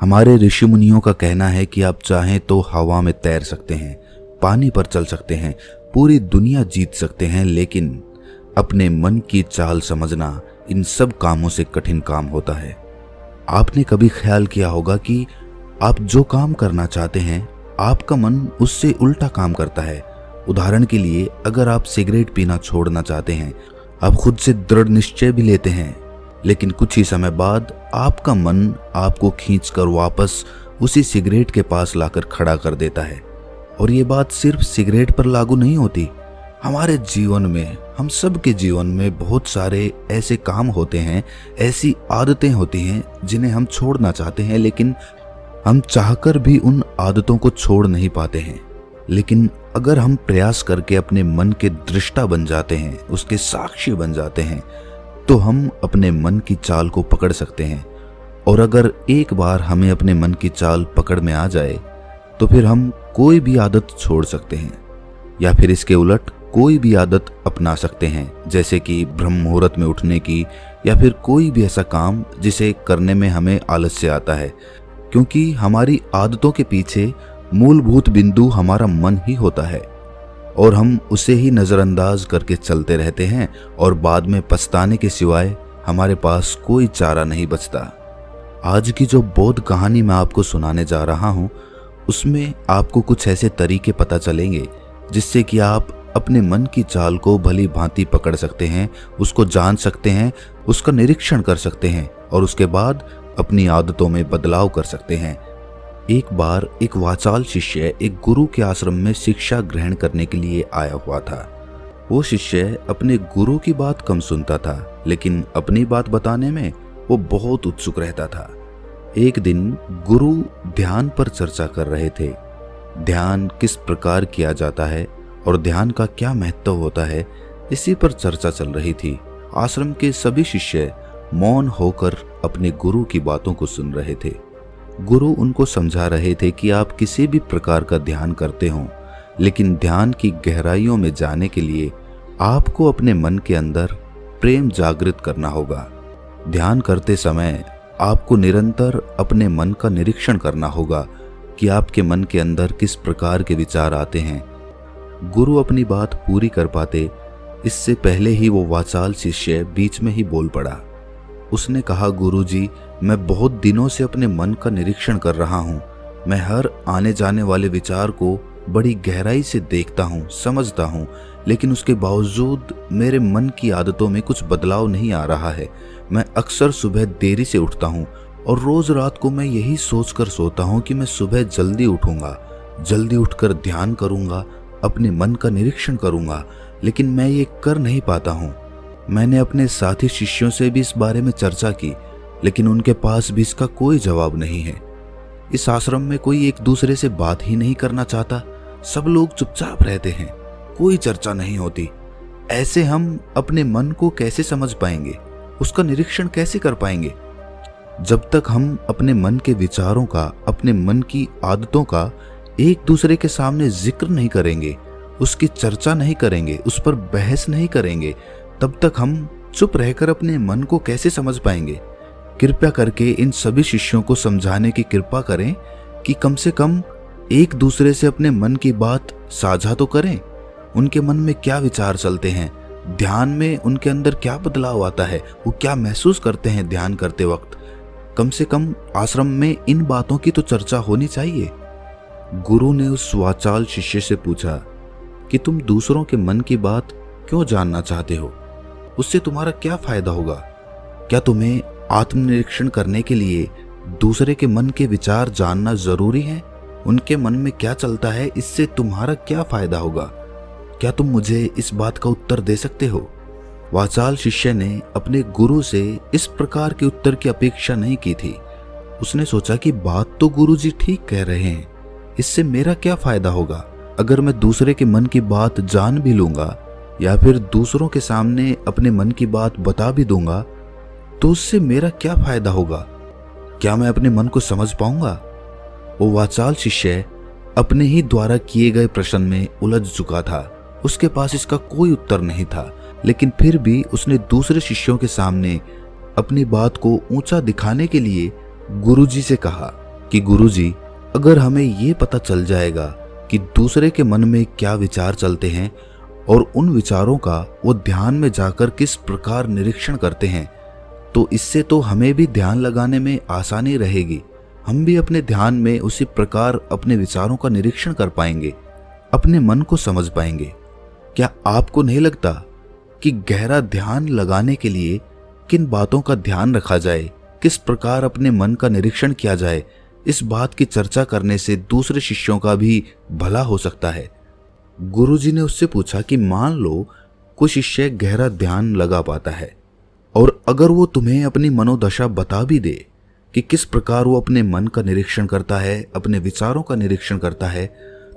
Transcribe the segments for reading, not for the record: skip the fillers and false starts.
हमारे ऋषि मुनियों का कहना है कि आप चाहें तो हवा में तैर सकते हैं, पानी पर चल सकते हैं, पूरी दुनिया जीत सकते हैं, लेकिन अपने मन की चाल समझना इन सब कामों से कठिन काम होता है। आपने कभी ख्याल किया होगा कि आप जो काम करना चाहते हैं आपका मन उससे उल्टा काम करता है। उदाहरण के लिए, अगर आप सिगरेट पीना छोड़ना चाहते हैं, आप खुद से दृढ़ निश्चय भी लेते हैं, लेकिन कुछ ही समय बाद आपका मन आपको खींचकर वापस उसी सिगरेट के पास लाकर खड़ा कर देता है। और ये बात सिर्फ सिगरेट पर लागू नहीं होती। हमारे जीवन में, हम सब के जीवन में बहुत सारे ऐसे काम होते हैं, ऐसी आदतें होती हैं जिन्हें हम छोड़ना चाहते हैं, लेकिन हम चाहकर भी उन आदतों को छोड़ नहीं पाते हैं। लेकिन अगर हम प्रयास करके अपने मन के दृष्टा बन जाते हैं, उसके साक्षी बन जाते हैं, तो हम अपने मन की चाल को पकड़ सकते हैं। और अगर एक बार हमें अपने मन की चाल पकड़ में आ जाए तो फिर हम कोई भी आदत छोड़ सकते हैं, या फिर इसके उलट कोई भी आदत अपना सकते हैं, जैसे कि ब्रह्म मुहूर्त में उठने की, या फिर कोई भी ऐसा काम जिसे करने में हमें आलस्य आता है, क्योंकि हमारी आदतों के पीछे मूलभूत बिंदु हमारा मन ही होता है और हम उसे ही नज़रअंदाज करके चलते रहते हैं और बाद में पछताने के सिवाय हमारे पास कोई चारा नहीं बचता। आज की जो बोध कहानी मैं आपको सुनाने जा रहा हूँ, उसमें आपको कुछ ऐसे तरीके पता चलेंगे जिससे कि आप अपने मन की चाल को भली भांति पकड़ सकते हैं, उसको जान सकते हैं, उसका निरीक्षण कर सकते हैं और उसके बाद अपनी आदतों में बदलाव कर सकते हैं। एक बार एक वाचाल शिष्य एक गुरु के आश्रम में शिक्षा ग्रहण करने के लिए आया हुआ था। वो शिष्य अपने गुरु की बात कम सुनता था, लेकिन अपनी बात बताने में वो बहुत उत्सुक रहता था। एक दिन गुरु ध्यान पर चर्चा कर रहे थे। ध्यान किस प्रकार किया जाता है और ध्यान का क्या महत्व होता है, इसी पर चर्चा चल रही थी। आश्रम के सभी शिष्य मौन होकर अपने गुरु की बातों को सुन रहे थे। गुरु उनको समझा रहे थे कि आप किसी भी प्रकार का ध्यान करते हो, लेकिन ध्यान की गहराइयों में जाने के लिए आपको अपने मन के अंदर प्रेम जागृत करना होगा। ध्यान करते समय आपको निरंतर अपने मन का निरीक्षण करना होगा कि आपके मन के अंदर किस प्रकार के विचार आते हैं। गुरु अपनी बात पूरी कर पाते इससे पहले ही वो वाचाल शिष्य बीच में ही बोल पड़ा। उसने कहा, गुरुजी, मैं बहुत दिनों से अपने मन का निरीक्षण कर रहा हूँ। मैं हर आने जाने वाले विचार को बड़ी गहराई से देखता हूँ, समझता हूँ, लेकिन उसके बावजूद मेरे मन की आदतों में कुछ बदलाव नहीं आ रहा है। मैं अक्सर सुबह देरी से उठता हूँ और रोज रात को मैं यही सोचकर सोता हूँ कि मैं सुबह जल्दी उठूंगा, जल्दी उठकर ध्यान करूंगा, अपने मन का निरीक्षण करूंगा, लेकिन मैं ये कर नहीं पाता हूँ। मैंने अपने साथी शिष्यों से भी इस बारे में चर्चा की, लेकिन उनके पास भी इसका कोई जवाब नहीं है। इस आश्रम में कोई एक दूसरे से बात ही नहीं करना चाहता। सब लोग चुपचाप रहते हैं, कोई चर्चा नहीं होती। ऐसे हम अपने मन को कैसे समझ पाएंगे, उसका निरीक्षण कैसे कर पाएंगे? जब तक हम अपने मन के विचारों का, अपने मन की आदतों का एक दूसरे के सामने जिक्र नहीं करेंगे, उसकी चर्चा नहीं करेंगे, उस पर बहस नहीं करेंगे, तब तक हम चुप रहकर अपने मन को कैसे समझ पाएंगे? कृपया करके इन सभी शिष्यों को समझाने की कृपा करें कि कम से कम एक दूसरे से अपने मन की बात साझा तो करें। उनके मन में क्या विचार चलते हैं, ध्यान में उनके अंदर क्या बदलाव आता है, वो क्या महसूस करते हैं ध्यान करते वक्त। कम से कम आश्रम में इन बातों की तो चर्चा होनी चाहिए। गुरु ने उस वाचाल शिष्य से पूछा कि तुम दूसरों के मन की बात क्यों जानना चाहते हो? उससे तुम्हारा क्या फायदा होगा? क्या तुम्हें आत्मनिरीक्षण करने के लिए दूसरे के मन के विचार जानना जरूरी है? उनके मन में क्या चलता है, इससे तुम्हारा क्या फायदा होगा? क्या तुम मुझे इस बात का उत्तर दे सकते हो? वाचाल शिष्य ने अपने गुरु से इस प्रकार के उत्तर की अपेक्षा नहीं की थी। उसने सोचा कि बात तो गुरुजी ठीक कह रहे हैं, इससे मेरा क्या फायदा होगा? अगर मैं दूसरे के मन की बात जान भी लूंगा या फिर दूसरों के सामने अपने मन की बात बता भी दूंगा, तो उससे मेरा क्या फायदा होगा? क्या मैं अपने मन को समझ पाऊंगा? वो वाचाल शिष्य अपने ही द्वारा किए गए प्रश्न में उलझ चुका था। उसके पास इसका कोई उत्तर नहीं था, लेकिन फिर भी उसने दूसरे शिष्यों के सामने अपनी बात को ऊंचा दिखाने के लिए गुरुजी से कहा कि गुरुजी, अगर हमें ये पता चल जाएगा कि दूसरे के मन में क्या विचार चलते हैं और उन विचारों का वो ध्यान में जाकर किस प्रकार निरीक्षण करते हैं, तो इससे तो हमें भी ध्यान लगाने में आसानी रहेगी। हम भी अपने ध्यान में उसी प्रकार अपने विचारों का निरीक्षण कर पाएंगे, अपने मन को समझ पाएंगे। क्या आपको नहीं लगता कि गहरा ध्यान लगाने के लिए किन बातों का ध्यान रखा जाए, किस प्रकार अपने मन का निरीक्षण किया जाए, इस बात की चर्चा करने से दूसरे शिष्यों का भी भला हो सकता है। गुरुजी ने उससे पूछा कि मान लो कोई शिष्य गहरा ध्यान लगा पाता है और अगर वो तुम्हें अपनी मनोदशा बता भी दे कि किस प्रकार वो अपने मन का निरीक्षण करता है, अपने विचारों का निरीक्षण करता है,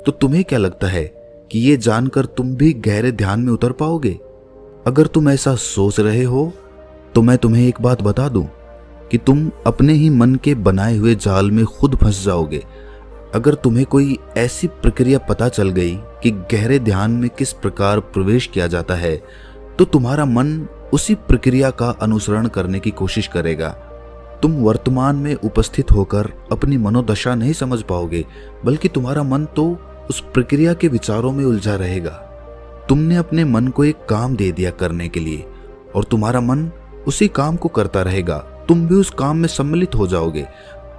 तो तुम्हें क्या लगता है कि ये जानकर तुम भी गहरे ध्यान में उतर पाओगे? अगर तुम ऐसा सोच रहे हो तो मैं तुम्हें एक बात बता दूं कि तुम अपने ही मन के बनाए हुए जाल में खुद फंस जाओगे। अगर तुम्हें कोई ऐसी प्रक्रिया पता चल गई कि गहरे ध्यान में किस प्रकार प्रवेश किया जाता है, तो तुम्हारा मन उसी प्रक्रिया का अनुसरण करने की कोशिश करेगा। तुम वर्तमान में उपस्थित होकर अपनी मनोदशा नहीं समझ पाओगे, बल्कि तुम्हारा मन तो उस प्रक्रिया के विचारों में उलझा रहेगा। तुमने अपने मन को एक काम दे दिया करने के लिए और तुम्हारा मन उसी काम को करता रहेगा। तुम भी उस काम में सम्मिलित हो जाओगे,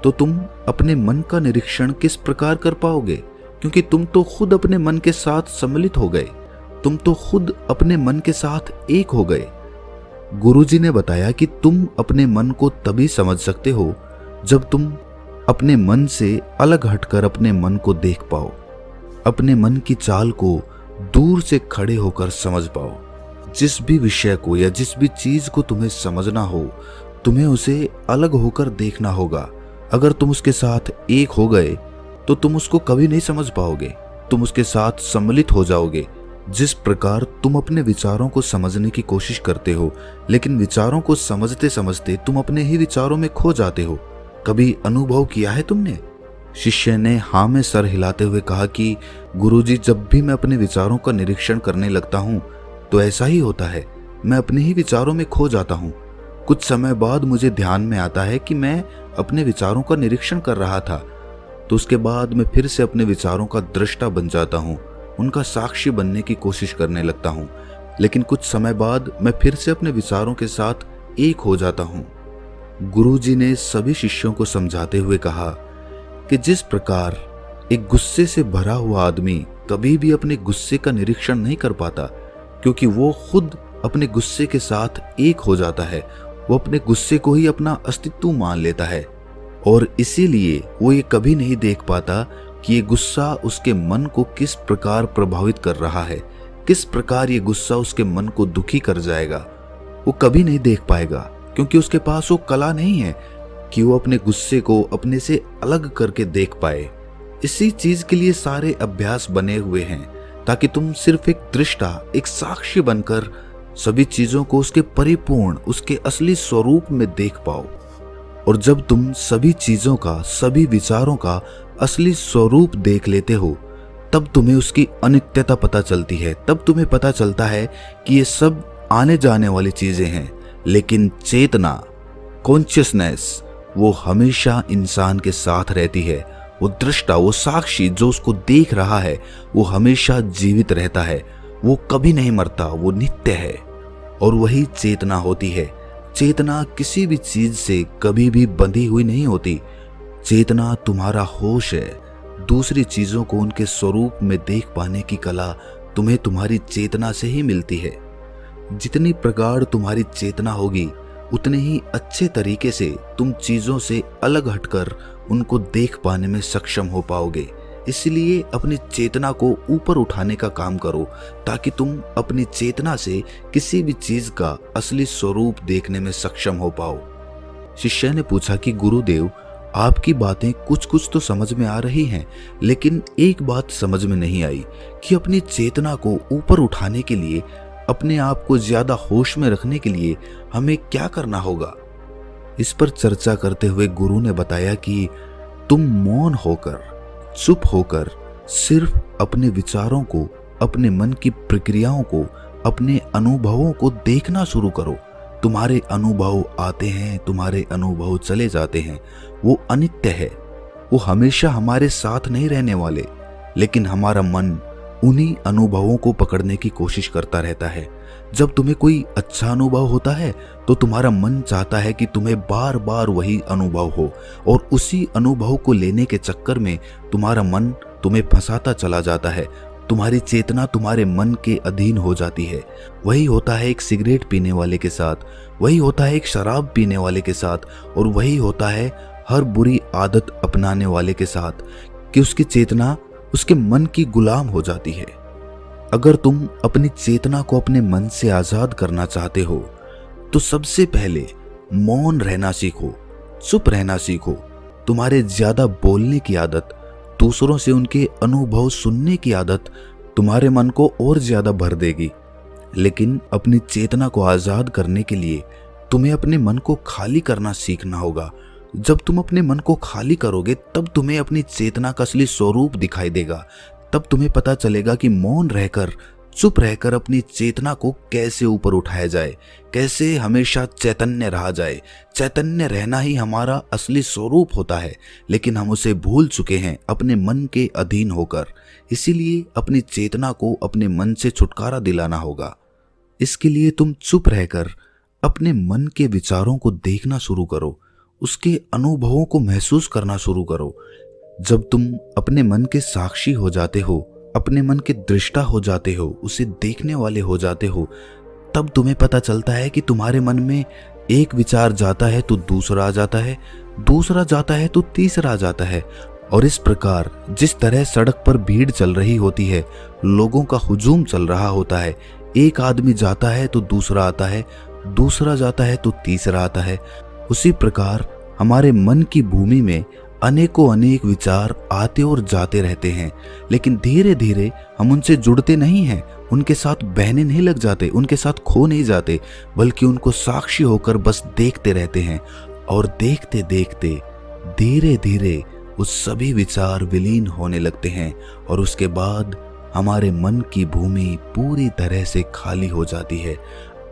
तो तुम अपने मन का निरीक्षण किस प्रकार कर पाओगे? क्योंकि तुम तो खुद अपने मन के साथ सम्मिलित हो गए, तुम तो खुद अपने मन के साथ एक हो गए। गुरुजी ने बताया कि तुम अपने मन को तभी समझ सकते हो जब तुम अपने मन से अलग हटकर अपने मन को देख पाओ, अपने मन की चाल को दूर से खड़े होकर समझ पाओ। जिस भी विषय को या जिस भी चीज को तुम्हें समझना हो, तुम्हें उसे अलग होकर देखना होगा। अगर तुम उसके साथ एक हो गए तो तुम उसको कभी नहीं समझ पाओगे, तुम उसके साथ सम्मिलित हो जाओगे। जिस प्रकार तुम अपने विचारों को समझने की कोशिश करते हो, लेकिन विचारों को समझते समझते तुम अपने ही विचारों में खो जाते हो, कभी अनुभव किया है तुमने? शिष्य ने हाँ में सर हिलाते हुए कहा कि गुरुजी, जब भी मैं अपने विचारों का निरीक्षण करने लगता हूँ तो ऐसा ही होता है, मैं अपने ही विचारों में खो जाता हूँ। कुछ समय बाद मुझे ध्यान में आता है कि मैं अपने विचारों का निरीक्षण कर रहा था, तो उसके बाद मैं फिर से अपने विचारों का दृष्टा बन जाता हूँ, उनका साक्षी बनने की कोशिश करने लगता हूँ। लेकिन कुछ समय बाद मैं फिर से अपने विचारों के साथ एक हो जाता हूँ। गुरुजी ने सभी शिष्यों को समझाते हुए कहा कि जिस प्रकार एक गुस्से से भरा हुआ आदमी कभी भी अपने गुस्से का निरीक्षण नहीं कर पाता, क्योंकि वो खुद अपने गुस्से के साथ एक हो जाता है, वो अपने गुस्से को ही अपना अस्तित्व मान लेता है और इसीलिए वो ये कभी नहीं देख पाता कि ये गुस्सा उसके मन को किस प्रकार प्रभावित कर रहा है, किस प्रकार ये गुस्सा उसके मन को दुखी कर जाएगा। वो कभी नहीं देख पाएगा, क्योंकि उसके पास वो कला नहीं है कि वो अपने गुस्से को अपने से अलग करके देख पाए। इसी चीज के लिए सारे अभ्यास बने हुए हैं, ताकि तुम सिर्फ एक दृष्टा, एक साक्षी बनकर सभी चीजों को उसके परिपूर्ण, उसके असली स्वरूप में देख पाओ। और जब तुम सभी चीजों का, सभी विचारों का असली स्वरूप देख लेते हो, तब तुम्हें उसकी अनित्यता पता चलती है। तब तुम्हें पता चलता है कि ये सब आने जाने वाली चीजें हैं, लेकिन चेतना, कॉन्शियसनेस, वो हमेशा इंसान के साथ रहती है। वो दृष्टा, वो साक्षी जो उसको देख रहा है, वो हमेशा जीवित रहता है, वो कभी नहीं मरता, वो नित्य है। और वही चेतना होती है। चेतना किसी भी चीज से कभी भी बंधी हुई नहीं होती। चेतना तुम्हारा होश है। दूसरी चीजों को उनके स्वरूप में देख पाने की कला तुम्हें तुम्हारी चेतना से ही मिलती है। जितनी प्रगाढ़ तुम्हारी चेतना होगी, उतने ही अच्छे तरीके से तुम चीजों से अलग हटकर उनको देख पाने में सक्षम हो पाओगे। इसलिए अपनी चेतना को ऊपर उठाने का काम करो, ताकि तुम अपनी चेतना से किसी भी चीज का असली स्वरूप देखने में सक्षम हो पाओ। शिष्य ने पूछा कि गुरुदेव, आपकी बातें कुछ कुछ तो समझ में आ रही हैं, लेकिन एक बात समझ में नहीं आई कि अपनी चेतना को ऊपर उठाने के लिए, अपने आप को ज्यादा होश में रखने के लिए हमें क्या करना होगा। इस पर चर्चा करते हुए गुरु ने बताया कि तुम मौन होकर, चुप होकर सिर्फ अपने विचारों को, अपने मन की प्रक्रियाओं को, अपने अनुभवों को देखना शुरू करो। तुम्हारे अनुभव आते हैं, तुम्हारे अनुभव चले जाते हैं, वो अनित्य है। वो हमेशा हमारे साथ नहीं रहने वाले, लेकिन हमारा मन उन्हीं अनुभवों को पकड़ने की कोशिश करता रहता है। जब तुम्हें कोई अच्छा अनुभव होता है तो तुम्हारा मन चाहता है कि तुम्हें बार बार वही अनुभव हो, और उसी अनुभव को लेने के चक्कर में तुम्हारा मन तुम्हें फंसाता चला जाता है। तुम्हारी चेतना तुम्हारे मन के अधीन हो जाती है। वही होता है एक सिगरेट पीने वाले के साथ, वही होता है एक शराब पीने वाले के साथ, और वही होता है हर बुरी आदत अपनाने वाले के साथ, कि उसकी चेतना उसके मन की गुलाम हो जाती है। अगर तुम अपनी चेतना को अपने मन से आजाद करना चाहते हो तो सबसे पहले मौन रहना सीखो, चुप रहना सीखो। तुम्हारे ज्यादा बोलने की आदत, दूसरों से उनके अनुभव सुनने की आदत तुम्हारे मन को और ज्यादा भर देगी। लेकिन अपनी चेतना को आजाद करने के लिए तुम्हें अपने मन को खाली करना सीखना होगा। जब तुम अपने मन को खाली करोगे तब तुम्हें अपनी चेतना का असली स्वरूप दिखाई देगा। तब तुम्हें पता चलेगा कि मौन रहकर, चुप रहकर अपनी चेतना को कैसे ऊपर उठाया जाए, कैसे हमेशा चैतन्य रहा जाए। चैतन्य रहना ही हमारा असली स्वरूप होता है, लेकिन हम उसे भूल चुके हैं अपने मन के अधीन होकर। इसीलिए अपनी चेतना को अपने मन से छुटकारा दिलाना होगा। इसके लिए तुम चुप रहकर अपने मन के विचारों को देखना शुरू करो, उसके अनुभवों को महसूस करना शुरू करो। जब तुम अपने मन के साक्षी हो जाते हो, अपने मन के दृष्टा हो जाते हो, उसे देखने वाले हो जाते हो, तब तुम्हें पता चलता है कि तुम्हारे मन में एक विचार जाता है तो दूसरा आ जाता है, दूसरा जाता है तो तीसरा आ जाता है। और इस प्रकार जिस तरह सड़क पर भीड़ चल रही होती है, लोगों का हुजूम चल रहा होता है, एक आदमी जाता है तो दूसरा आता है, दूसरा जाता है तो तीसरा आता है, उसी प्रकार हमारे मन की भूमि में अनेकों अनेक विचार आते और जाते रहते हैं। लेकिन धीरे धीरे हम उनसे जुड़ते नहीं हैं, उनके साथ बहने नहीं लग जाते, उनके साथ खो नहीं जाते, बल्कि उनको साक्षी होकर बस देखते रहते हैं। और देखते देखते धीरे धीरे वो सभी विचार विलीन होने लगते हैं, और उसके बाद हमारे मन की भूमि पूरी तरह से खाली हो जाती है।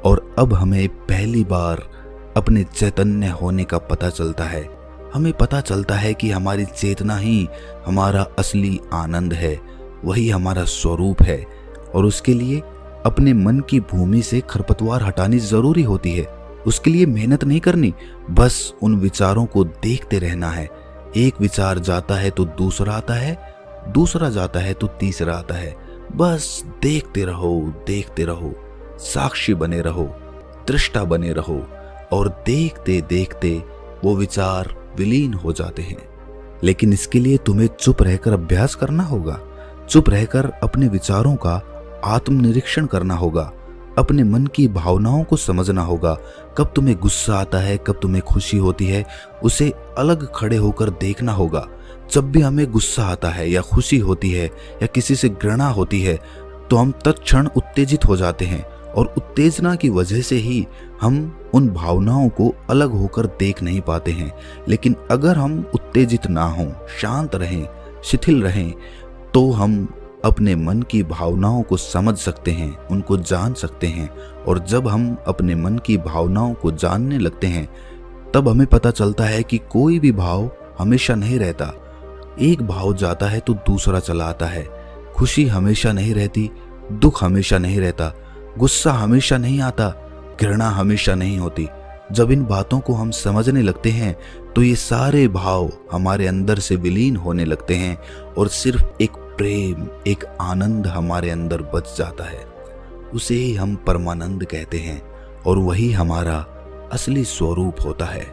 और अब हमें पहली बार अपने चैतन्य होने का पता चलता है। हमें पता चलता है कि हमारी चेतना ही हमारा असली आनंद है, वही हमारा स्वरूप है। और उसके लिए अपने मन की भूमि से खरपतवार हटानी जरूरी होती है। उसके लिए मेहनत नहीं करनी, बस उन विचारों को देखते रहना है। एक विचार जाता है तो दूसरा आता है, दूसरा जाता है तो तीसरा आता है। बस देखते रहो, देखते रहो, साक्षी बने रहो, दृष्टा बने रहो, और देखते देखते वो विचार विलीन हो जाते हैं। लेकिन इसके लिए तुम्हें चुप रहकर अभ्यास करना होगा। चुप रहकर अपने विचारों का आत्मनिरीक्षण करना होगा, अपने मन की भावनाओं को समझना होगा। कब तुम्हें गुस्सा आता है, कब तुम्हें खुशी होती है, उसे अलग खड़े होकर देखना होगा। जब भी हमें गुस्सा आता है या खुशी होती है या किसी से घृणा होती है तो हम तत्क्षण उत्तेजित हो जाते हैं, और उत्तेजना की वजह से ही हम उन भावनाओं को अलग होकर देख नहीं पाते हैं। लेकिन अगर हम उत्तेजित ना हों, शांत रहें, शिथिल रहें, तो हम अपने मन की भावनाओं को समझ सकते हैं, उनको जान सकते हैं। और जब हम अपने मन की भावनाओं को जानने लगते हैं तब हमें पता चलता है कि कोई भी भाव हमेशा नहीं रहता। एक भाव जाता है तो दूसरा चला आता है। खुशी हमेशा नहीं रहती, दुख हमेशा नहीं रहता, गुस्सा हमेशा नहीं आता, घृणा हमेशा नहीं होती। जब इन बातों को हम समझने लगते हैं तो ये सारे भाव हमारे अंदर से विलीन होने लगते हैं, और सिर्फ एक प्रेम, एक आनंद हमारे अंदर बच जाता है। उसे ही हम परमानंद कहते हैं, और वही हमारा असली स्वरूप होता है।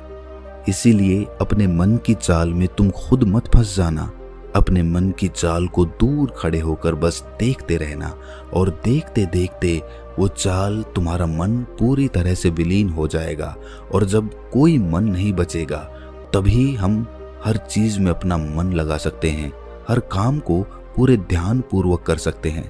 इसीलिए अपने मन की चाल में तुम खुद मत फंस जाना। अपने मन की चाल को दूर खड़े होकर बस देखते रहना, और देखते देखते वो चाल, तुम्हारा मन पूरी तरह से विलीन हो जाएगा। और जब कोई मन नहीं बचेगा तभी हम हर चीज में अपना मन लगा सकते हैं, हर काम को पूरे ध्यान पूर्वक कर सकते हैं।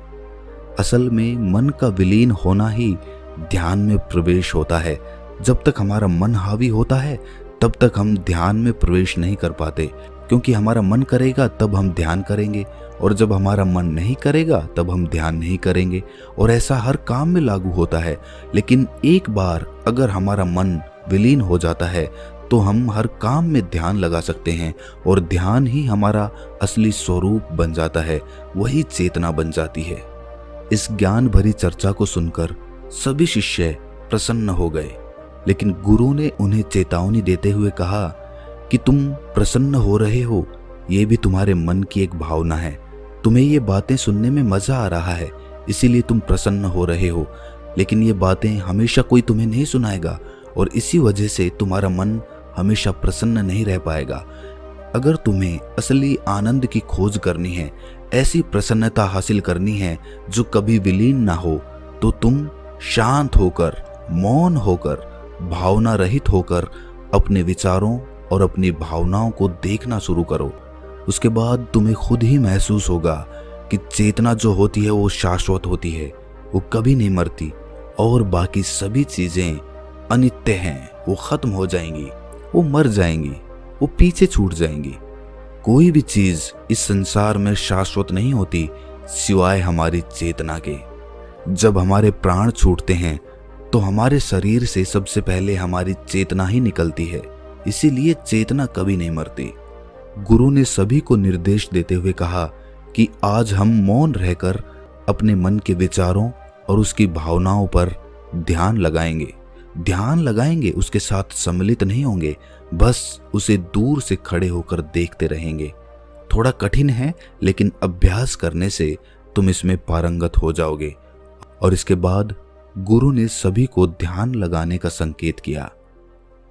असल में मन का विलीन होना ही ध्यान में प्रवेश होता है। जब तक हमारा मन हावी होता है तब तक हम ध्यान में प्रवेश नहीं कर पाते, क्योंकि हमारा मन करेगा तब हम ध्यान करेंगे, और जब हमारा मन नहीं करेगा तब हम ध्यान नहीं करेंगे। और ऐसा हर काम में लागू होता है। लेकिन एक बार अगर हमारा मन विलीन हो जाता है तो हम हर काम में ध्यान लगा सकते हैं और ध्यान ही हमारा असली स्वरूप बन जाता है, वही चेतना बन जाती है। इस ज्ञान भरी चर्चा को सुनकर सभी शिष्य प्रसन्न हो गए, लेकिन गुरु ने उन्हें चेतावनी देते हुए कहा कि तुम प्रसन्न हो रहे हो, ये भी तुम्हारे मन की एक भावना है। तुम्हें ये बातें सुनने में मजा आ रहा है, इसीलिए तुम प्रसन्न हो रहे हो, लेकिन ये बातें हमेशा कोई तुम्हें नहीं सुनाएगा और इसी वजह से तुम्हारा मन हमेशा प्रसन्न नहीं रह पाएगा। अगर तुम्हें असली आनंद की खोज करनी है, ऐसी प्रसन्नता हासिल करनी है जो कभी विलीन ना हो, तो तुम शांत होकर, मौन होकर, भावना रहित होकर अपने विचारों और अपनी भावनाओं को देखना शुरू करो। उसके बाद तुम्हें खुद ही महसूस होगा कि चेतना जो होती है वो शाश्वत होती है, वो कभी नहीं मरती और बाकी सभी चीजें अनित्य हैं, वो खत्म हो जाएंगी, वो मर जाएंगी, वो पीछे छूट जाएंगी। कोई भी चीज इस संसार में शाश्वत नहीं होती सिवाय हमारी चेतना के। जब हमारे प्राण छूटते हैं तो हमारे शरीर से सबसे पहले हमारी चेतना ही निकलती है, इसीलिए चेतना कभी नहीं मरती। गुरु ने सभी को निर्देश देते हुए कहा कि आज हम मौन रहकर अपने मन के विचारों और उसकी भावनाओं पर ध्यान लगाएंगे, उसके साथ सम्मिलित नहीं होंगे, बस उसे दूर से खड़े होकर देखते रहेंगे। थोड़ा कठिन है, लेकिन अभ्यास करने से तुम इसमें पारंगत हो जाओगे। और इसके बाद गुरु ने सभी को ध्यान लगाने का संकेत किया।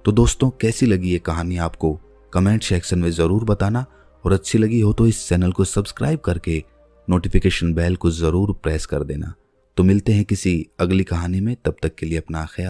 तो दोस्तों, कैसी लगी ये कहानी आपको कमेंट सेक्शन में ज़रूर बताना, और अच्छी लगी हो तो इस चैनल को सब्सक्राइब करके नोटिफिकेशन बेल को ज़रूर प्रेस कर देना। तो मिलते हैं किसी अगली कहानी में, तब तक के लिए अपना ख्याल